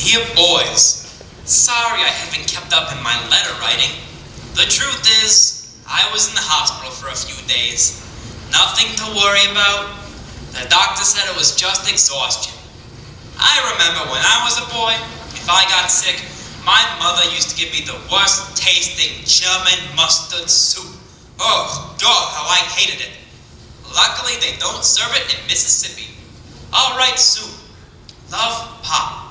Dear boys, sorry I haven't kept up in my letter writing. The truth is, I was in the hospital for a few days. Nothing to worry about. The doctor said it was just exhaustion. I remember when I was a boy, if I got sick, my mother used to give me the worst tasting German mustard soup. Oh, God, how I hated it. Luckily, they don't serve it in Mississippi. All right, soup. Love, Pop.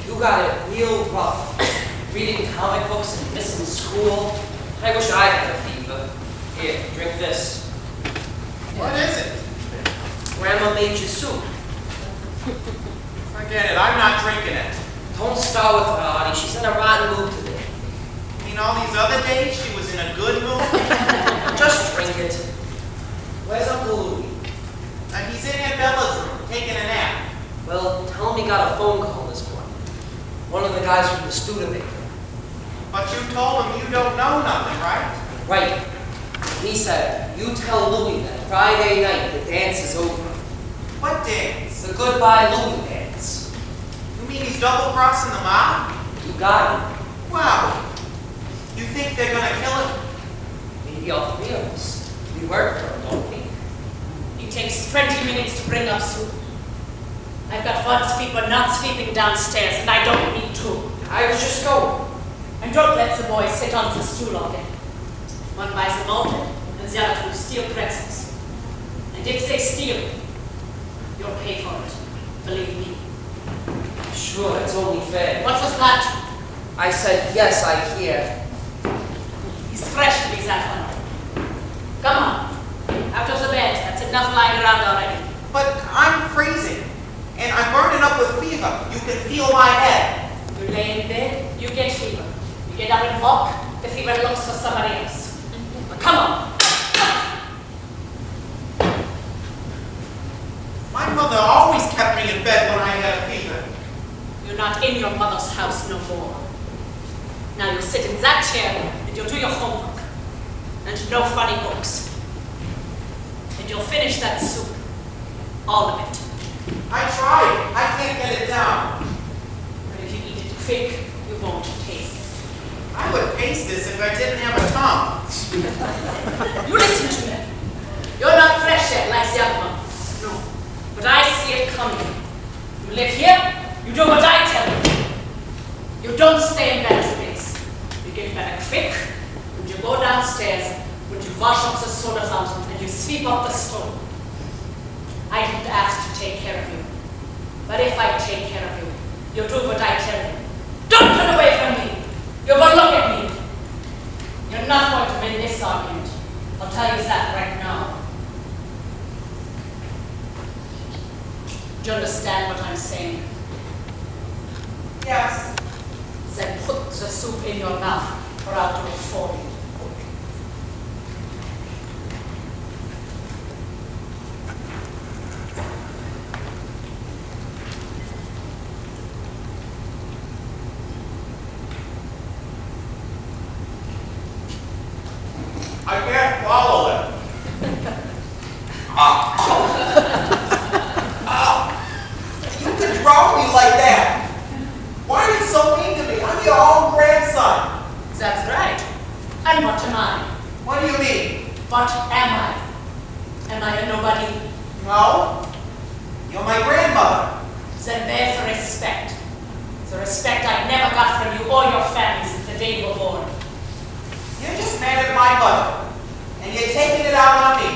You got it real rough. Reading comic books and missing school. I wish I had a fever. Here, drink this. What is it? Grandma made you soup. Forget it, I'm not drinking it. Don't start with her, Artie. She's in a rotten mood today. You mean all these other days she was in a good mood? Just drink it. Where's Uncle Louie? He's in Aunt Bella's room, taking a nap. Well, tell him he got a phone call this morning. One of the guys from the Studebaker. But you told him you don't know nothing, right? Right. He said, you tell Louie that Friday night the dance is over. What dance? The Goodbye Louie dance. You mean he's double-crossing the mob? You got him. Wow. You think they're gonna kill him? Maybe all three of us. We work for him, don't we? It takes 20 minutes to bring up soup. I've got one sleeper not sleeping downstairs, and I don't need two. I was just going. And don't let the boys sit on the stool all day. One buys a malted, and the other two steal pretzels. And if they steal, you'll pay for it. Believe me. Sure, it's only fair. What was that? I said, yes, I hear. He's fresh to be that one. Come on. Out of the bed. That's enough lying around already. But I'm freezing. And I'm burning up with fever. You can feel my head. You lay in bed, you get fever. You get up and walk, the fever looks for somebody else. Come on. My mother always kept me in bed when I had a fever. You're not in your mother's house no more. Now you sit in that chair and you'll do your homework. And no funny books. And you'll finish that soup. All of it. I tried. I can't get it down. But if you eat it quick, you won't taste it. I would taste this if I didn't have a tongue. You listen to me. You're not fresh yet like the other one. No. But I see it coming. You live here, you do what I tell you. You don't stay in bed 2 days. You get better quick, and you go downstairs, and you wash up the soda fountain, and you sweep up the stove. I didn't ask to take care of you. But if I take care of you, you do what I tell you. Don't turn away from me. You're going to look at me. You're not going to win this argument. I'll tell you that right now. Do you understand what I'm saying? Yes. Then put the soup in your mouth, or I'll do it for you. I can't swallow it. You can draw me like that. Why are you so mean to me? I'm your own grandson. That's right. And what am I? What do you mean? What am I? Am I a nobody? No. You're my grandmother. Then there's the respect. The respect I never got from you or your family since the day you were born. You're just mad at my mother. And you're taking it out on me.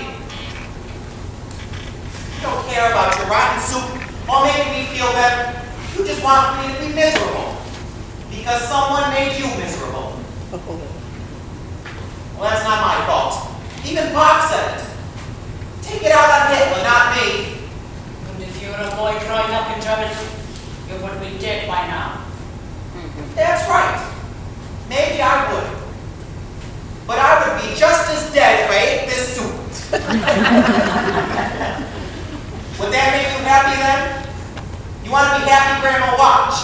You don't care about your rotten soup or making me feel better. You just want me to be miserable. Because someone made you miserable. Well, that's not my fault. Even Pop said it. Take it out on Hitler, not me. And if you were a boy growing up in Germany, you would be dead by now. That's right. Maybe I would. But I would be just as dead if I ate this soup. Would that make you happy then? You want to be happy, Grandma? Watch.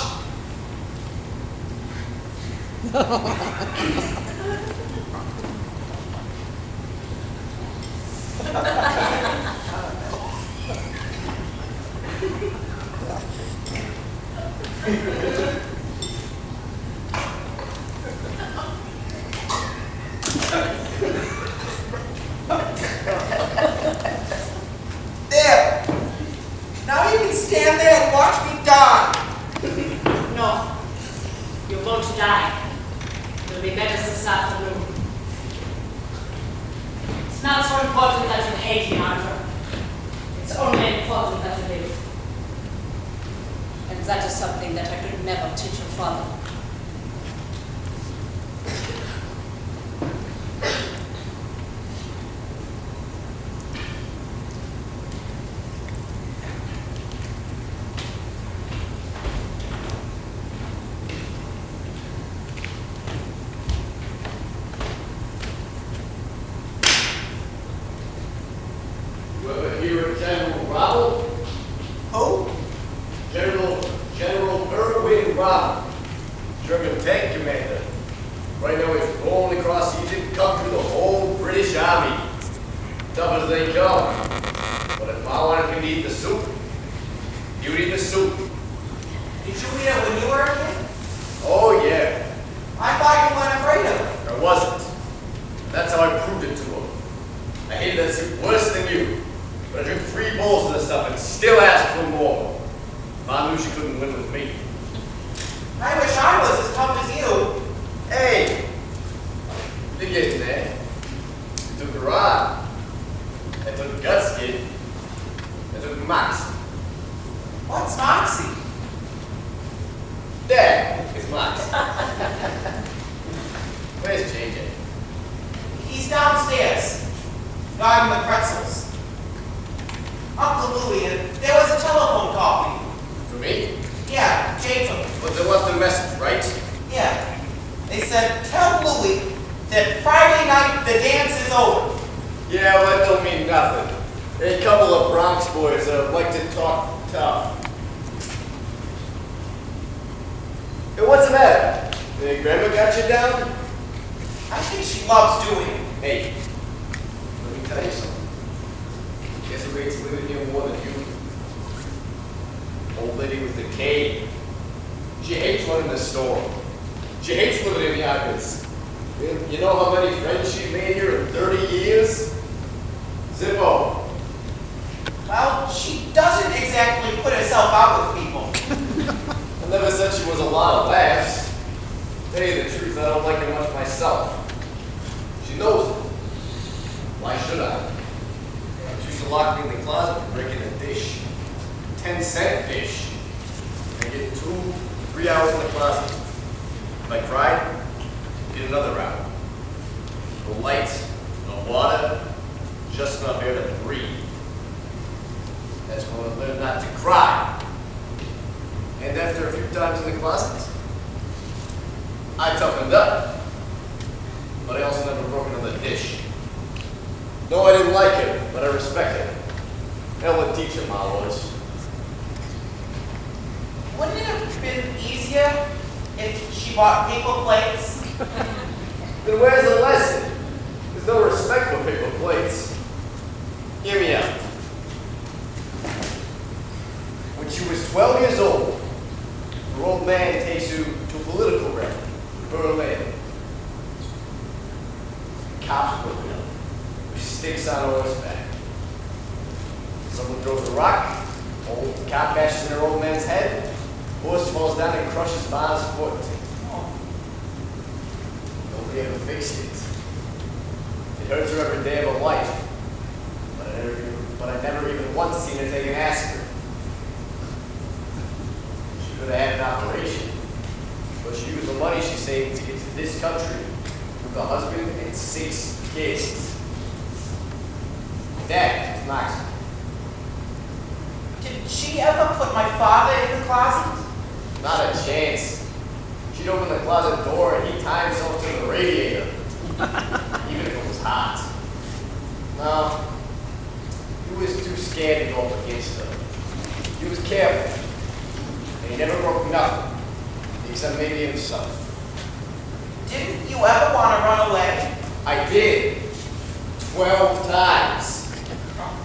It'll be better this afternoon. It's not so important that you hate him, Arthur. It's only important that you live. And that is something that I could never teach your father.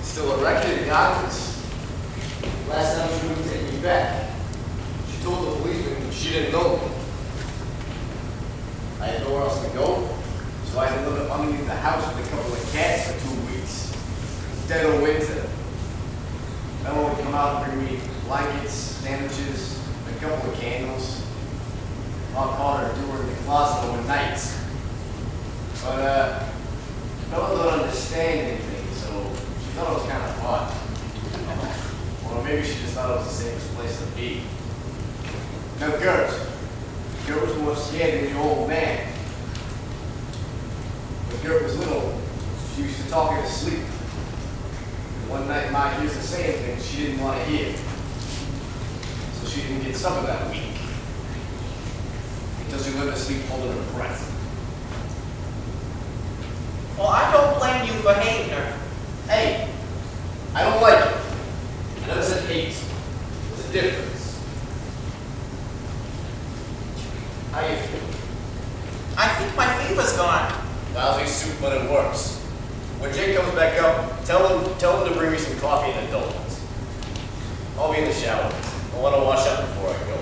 Still a record in Yonkers. Last time she wouldn't take me back. She told the policeman she didn't know me. I had nowhere else to go, so I had to live underneath the house with a couple of cats for 2 weeks. Dead of winter. Ella would come out and bring me blankets, sandwiches, a couple of candles. Mom caught her doing in the closet overnight. But, Bella don't understand anything, so she thought it was kind of fun. Or maybe she just thought it was the safest place to be. Now, Gert was more scared than the old man. When Gert was little, she used to talk in her sleep. And one night, Ma hears her saying things she didn't want to hear. So she didn't get supper that week. Until she went to sleep holding her breath. Well, I don't blame you for hating her. Hey, I don't like it. I never said hate. There's a difference. How you feel? I think my fever's gone. Lousy soup, but it works. When Jake comes back up, tell him to bring me some coffee and a donut. I'll be in the shower. I want to wash up before I go.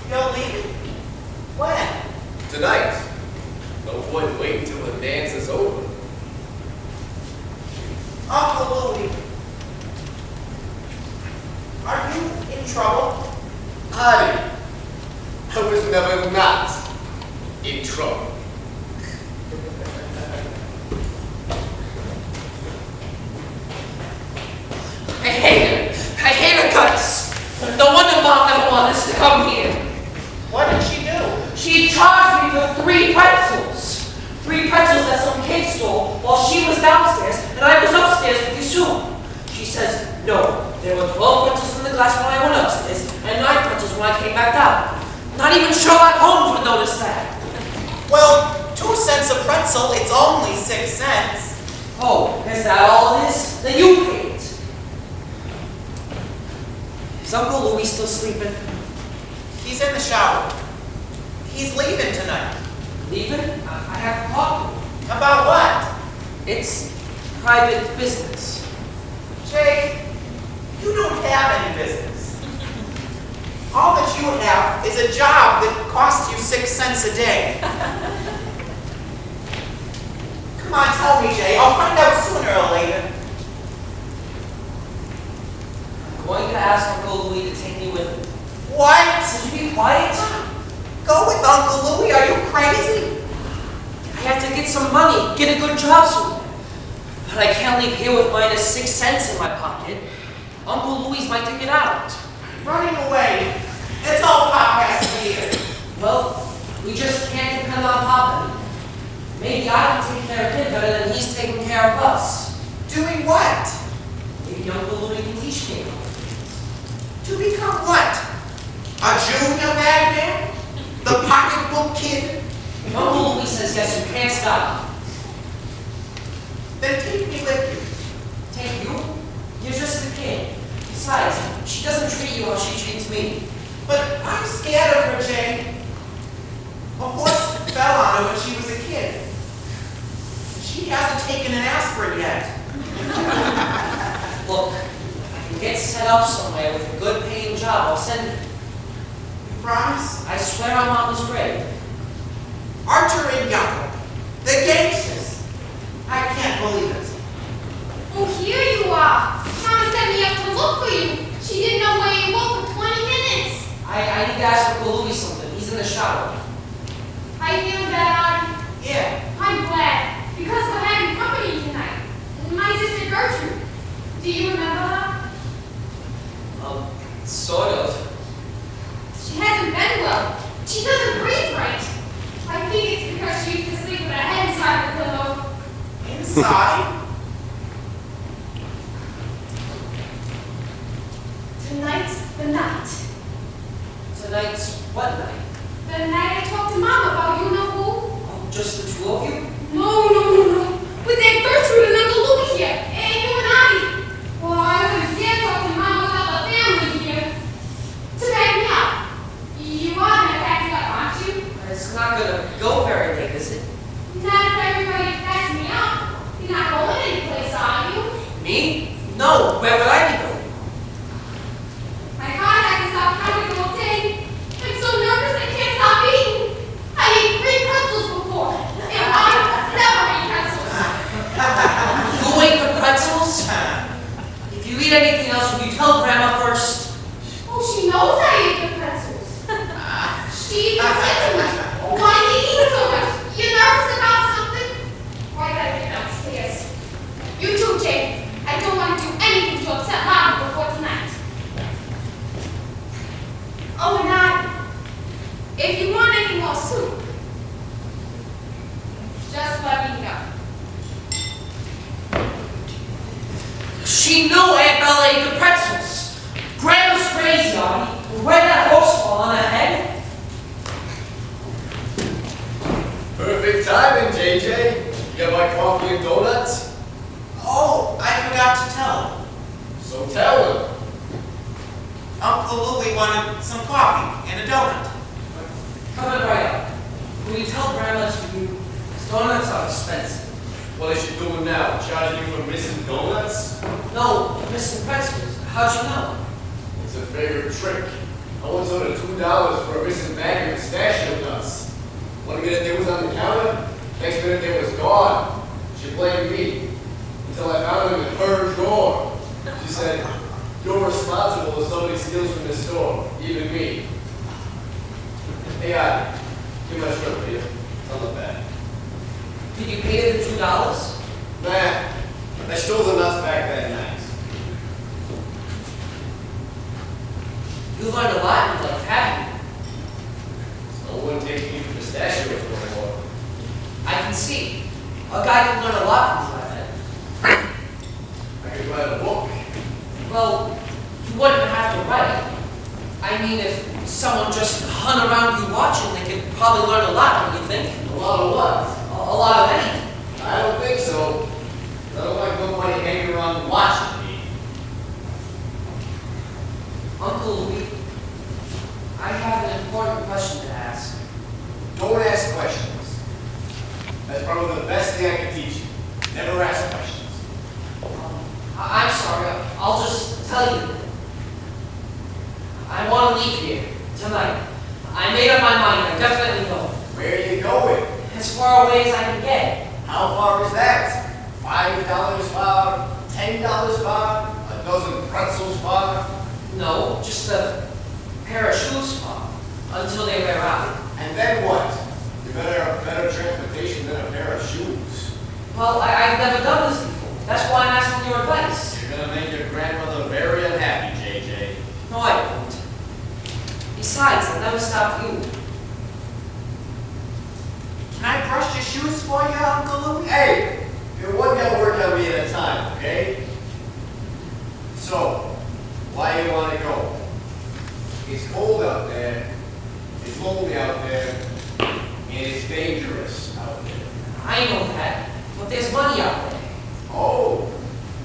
You're leaving? When? Tonight. No point waiting till the dance is over. Uncle Louie, are you in trouble? Honey, I was never not in trouble. I hate her. I hate her guts. No wonder Mom never wanted us to come here. What did she do? She charged me for 3 pretzels. 3 pretzels that some kid stole while she was downstairs and I was upstairs with you soon. She says, no, there were 12 pretzels in the glass when I went upstairs and 9 pretzels when I came back down. Not even Sherlock Holmes would notice that. Well, 2 cents a pretzel, it's only 6 cents. Oh, is that all it is? Then you pay it. Is Uncle Louie still sleeping? He's in the shower. He's leaving tonight. Leaving? I have to talk to him. About what? It's private business. Jay, you don't have any business. All that you have is a job that costs you 6 cents a day. Come on, tell me, Jay. I'll find out sooner or later. I'm going to ask Uncle Louie to take me with him. What? Should you be quiet? Go with Uncle Louie? Are you crazy? I have to get some money, get a good job soon. But I can't leave here with minus 6 cents in my pocket. Uncle Louie's my ticket out. Running away. It's all Pop has to hear. Well, we just can't depend on Papa. Maybe I can take care of him better than he's taking care of us. Doing what? Maybe Uncle Louie can teach me. To become what? A junior madman? The pocketbook kid? If Uncle Louie says yes, you can't stop. Then take me with you. Take you? You're just a kid. Besides, she doesn't treat you how she treats me. But I'm scared of her, Jay. A horse fell on her when she was a kid. She hasn't taken an aspirin yet. Look, if I can get set up somewhere with a good paying job, I'll send you. You promise? I swear on Mama's grave. Archer and Yako, the gangsters. I can't believe it. Oh, here you are. Mama sent me up to look for you. She didn't know where you were for 20 minutes. I need to ask Uncle Louie something. He's in the shower. Are you feeling better, Artie? Yeah. I'm glad. Because we're having company tonight. My sister Gertrude. Do you remember her? Sort of. She hasn't been well. She doesn't breathe right. I think it's because she used to sleep with her head inside the pillow. Inside? Tonight's the night. Tonight's what night? The night I talked to Mom about you know who? Oh, just the 2 of you? No. With Aunt Gertrude and Uncle Louie here. And you and I. Well, I wouldn't dare talk to Mom without the family here. To back me up. You are going to back me up, aren't you? It's not gonna go very late, is it? Not if everybody backs me up. You're not going anyplace, are you? Me? No, where would I be going? My heart hasn't stopped pounding all day. I'm so nervous I can't stop eating. timing, JJ. You got my coffee and donuts? Oh, I forgot to tell him. So tell him. Uncle Louie wanted some coffee and a donut. Coming right up. Will you tell Grandma to you? Donuts are expensive. What is she doing now? Charging you for missing donuts? No, missing pretzels. How'd you know? It's a favorite trick. I once owed her $2 for a missing bag of pistachio nuts. 1 minute they was on the counter, next minute they was gone. She blamed me until I found them in her drawer. She said, "You're responsible if somebody steals from the store, even me." Hey, Ivy, give me my shirt, will you? Tell them back. Did you pay her the $2? Nah, I stole the nuts back that night. You learned a lot in life, haven't you? No one takes me for pistachios anymore. I can see. A guy can learn a lot from his life. I could write a book. Well, you wouldn't have to write. I mean, if someone just hung around you watching, they could probably learn a lot, don't you think? A lot of what? A lot of anything. I don't think so. I don't like nobody hanging around watching me. Uncle Louie, I have an important question to ask. Don't ask questions. That's probably the best thing I can teach you. Never ask questions. I'm sorry, I'll just tell you. I want to leave here tonight. I made up my mind, I definitely go. Where are you going? As far away as I can get. How far is that? $5 far? $10 far? A dozen pretzels far? No, just a pair of shoes far, until they wear out. And then what? You better have better transportation than a pair of shoes. Well, I've never done this before. That's why I'm asking your advice. You're gonna make your grandmother very unhappy, JJ. No, I won't. Besides, I'll never stop you. Can I brush your shoes for you, Uncle Louie? Hey! You're one gonna work on me at a time, okay? So, why do you want to go? It's cold out there, it's lonely out there, and it's dangerous out there. I know that, but there's money out there. Oh,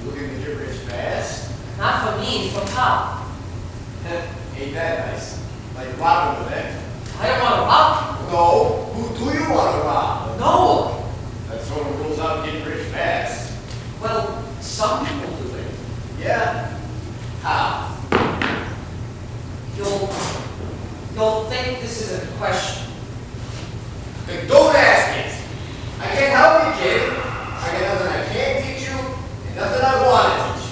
looking to get rich fast? Not for me, for Pop. Ain't that nice? Like robbing the bank. I don't want to rob No, who do you want to rob? people. No. That sort of rules out getting rich fast. Well, some people do it. Yeah? How? You'll think this is a question. Then don't ask it. I can't help you, kid. I got nothing I can't teach you, and nothing I want to teach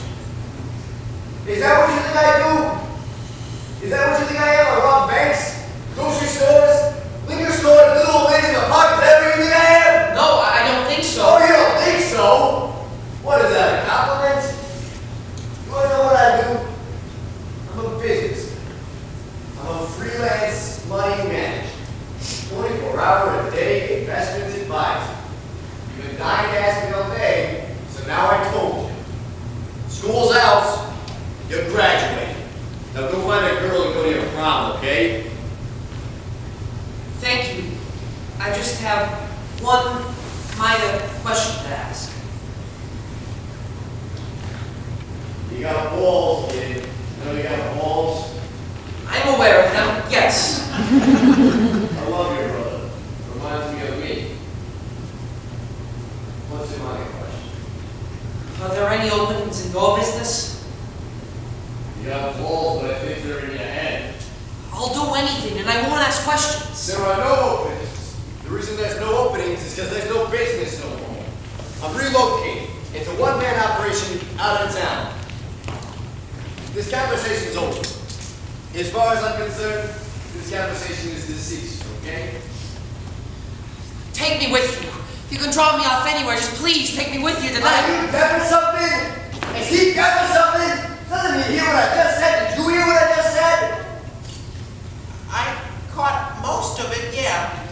you. Is that what you think I do? Is that what you think I am? I rob banks, grocery stores, liquor stores, little old ladies in the park? Is that what you think I am? No, I don't think so. Oh, you don't think so? What is that, a compliment? You want to know what I do? I'm a businessman. I'm a freelance money manager. 24-hour a day investment advisor. You've been dying to ask me all day, so now I told you. School's out. You're graduating. Now go find a girl and go to your prom, okay? Thank you. I just have one minor question to ask. You got balls, kid. You know you got balls? I'm aware of them, yes. I love your brother. Reminds me of me. What's your money question? Are there any openings in your business? You got balls, but I think they're in your head. I'll do anything, and I won't ask questions. There are no openings. The reason there's no openings is because there's no business no more. I'm relocating. It's a one-man operation out of town. This conversation's over. As far as I'm concerned, this conversation is deceased, okay? Take me with you. If you can drop me off anywhere, just please take me with you Are tonight. you deaf or something? Is he deaf or something? Doesn't he hear what I just said? Did you hear what I just said? I caught most of it, yeah.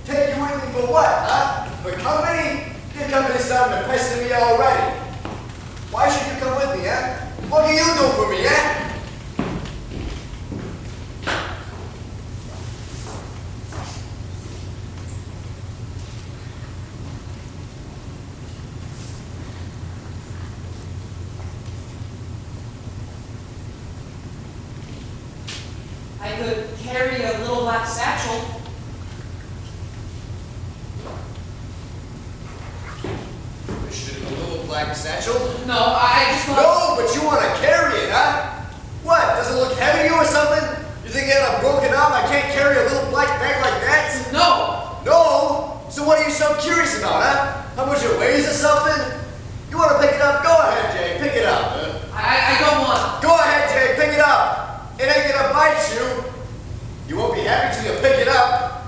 Take you with me for what, huh? For company? Your company's starting to pester me already. Why should you come with me, huh? What can you do for me, huh? black satchel. A little black satchel? No, I just thought... No, but you want to carry it, huh? What, does it look heavy to you or something? You think I got a broken arm, I can't carry a little black bag like that? No! No? So what are you so curious about, huh? How much it weighs or something? You want to pick it up? Go ahead, Jay, pick it up. I don't want... Go ahead, Jay, pick it up. It ain't gonna bite you. You won't be happy till you pick it up.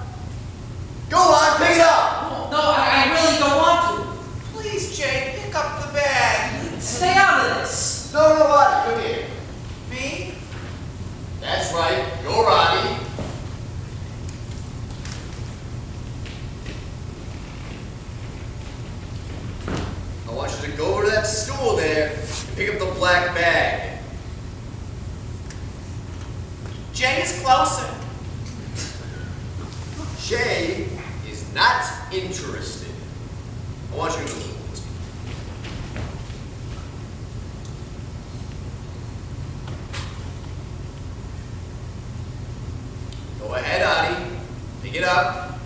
Go on, pick it up. No, I really don't want to. Please, Jay, pick up the bag. Stay out of this. No, Roddy, come here. Me? That's right, you're Roddy. I want you to go over to that stool there and pick up the black bag. Jay is closer. Jay is not interested. I want you to listen. Go ahead, Adi. Pick it up.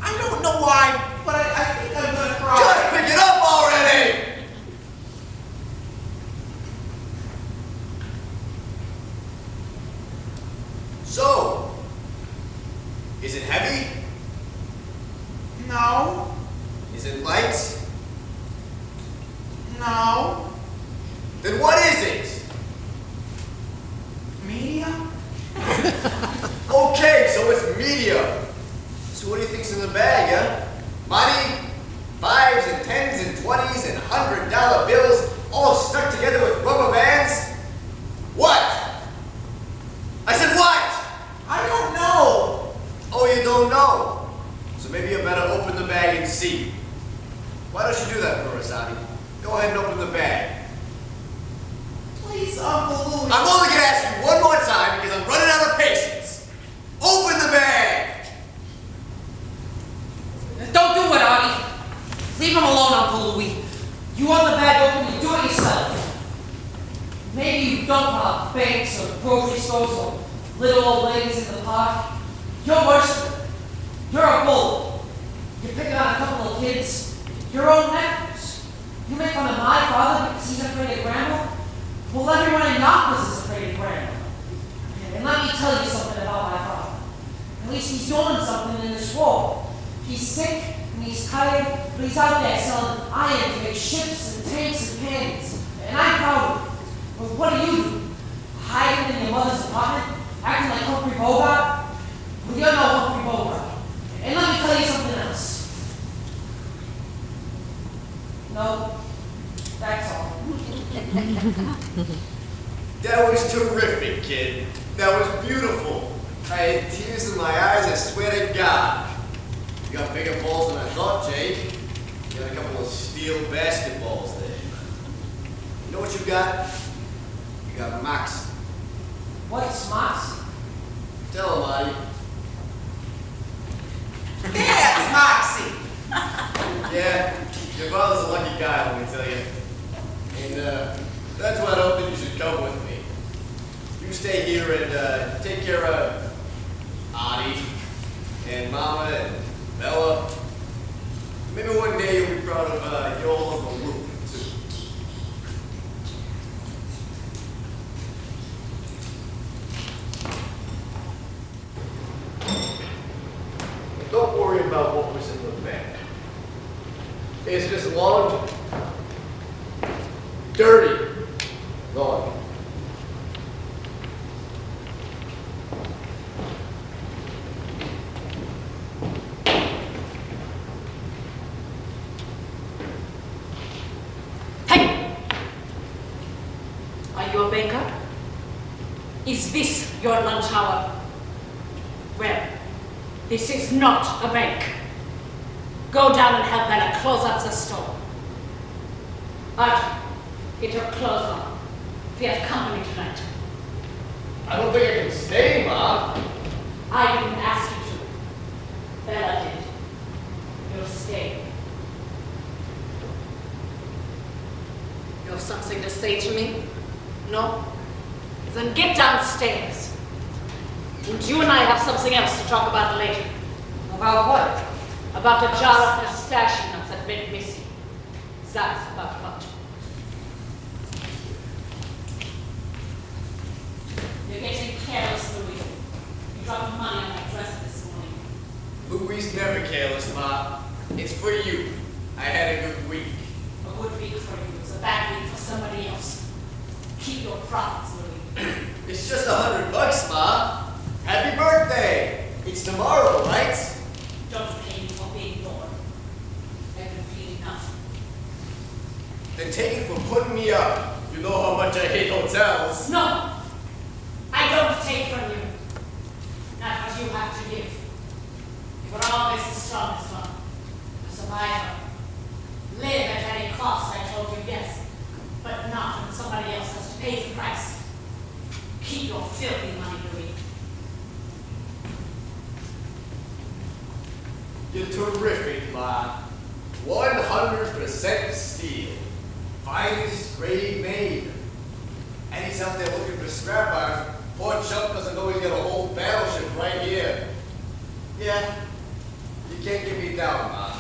I don't know why, but I think I'm gonna cry. Just pick it up already! So, is it heavy? No. Is it light? No. Then what is it? Medium? Okay, so it's medium. So what do you think's in the bag, huh? Money, 5s and 10s and 20s and $100 bills, all stuck together with rubber bands? What? I said what? I don't know. Oh, you don't know? So maybe you better open the bag and see. Why don't you do that for us, Adi? Go ahead and open the bag. Please, Uncle Louie. I'm only gonna ask you one more time because I'm running out of patience. Open the bag! Don't do it, Artie. Leave him alone, Uncle Louie. You want the bag open, you do it yourself. Maybe you don't rob banks or grocery stores or little old ladies in the park. You're worse than them. You're a bull. You're picking on a couple of kids, your own nephews. You make fun of my father because he's afraid of Grandma? Well, everyone in Yonkers is afraid of Grandma. And let me tell you something about my father. At least he's doing something in this war. He's sick and he's tired, but he's out there selling iron to make ships and tanks and cannons. And I'm proud of him. But what do? Hiding in your mother's apartment? Acting like Humphrey Bogart? Well, you're no Humphrey Bogart. And let me tell you something else. No, that's all. That was terrific, kid. That was beautiful. I had tears in my eyes, I swear to God. You got bigger balls than I thought, Jay. You got a couple of steel basketballs there. You know what you got? You got Moxie. What's Moxie? Tell him, Adi. That's Moxie. Yeah, your father's a lucky guy, let me tell you. And that's why I don't think you should come with me. You stay here and take care of Adi and Mama and Bella. Maybe one day you'll be proud of your old Uncle Luke, too. Don't worry about what was in the bag. It's just long, dirty laundry. Hey! Are you a banker? Is this your lunch hour? Well, this is not a bank. Go down and help Bella close up the store. Archie, get your clothes on. We have company tonight. I don't think I can stay, Mom. I didn't ask you to. Bella did. You'll stay. You have something to say to me? No? Then get downstairs. And you and I have something else to talk about later. About what? About the jar of pistachio nuts that went missing. That's about what. You're getting careless, Louis. You dropped money on my dress this morning. Louis never careless, Ma. It's for you. I had a good week. A good week for you. It's a bad week for somebody else. Keep your profits, Louis. It's just $100, Ma. Happy birthday! It's tomorrow, right? Don't pay me for being born. I've been paid enough. Then take it for putting me up. You know how much I hate hotels. No! I don't take from you. Not what you have to give. You were always the strongest one. A survivor. Live at any cost, I told you, yes. But not when somebody else has to pay the price. Keep your filthy money, Louis. You're terrific, Ma. 100% steel. Finest grade made. And he's out there looking for scrap iron. Poor chump doesn't know he's got a whole battleship right here. Yeah, you can't get me down, Ma.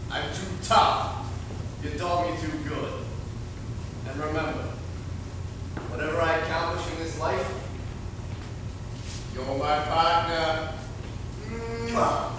I'm too tough. You taught me too good. And remember, whatever I accomplish in this life, you're my partner. Mwah.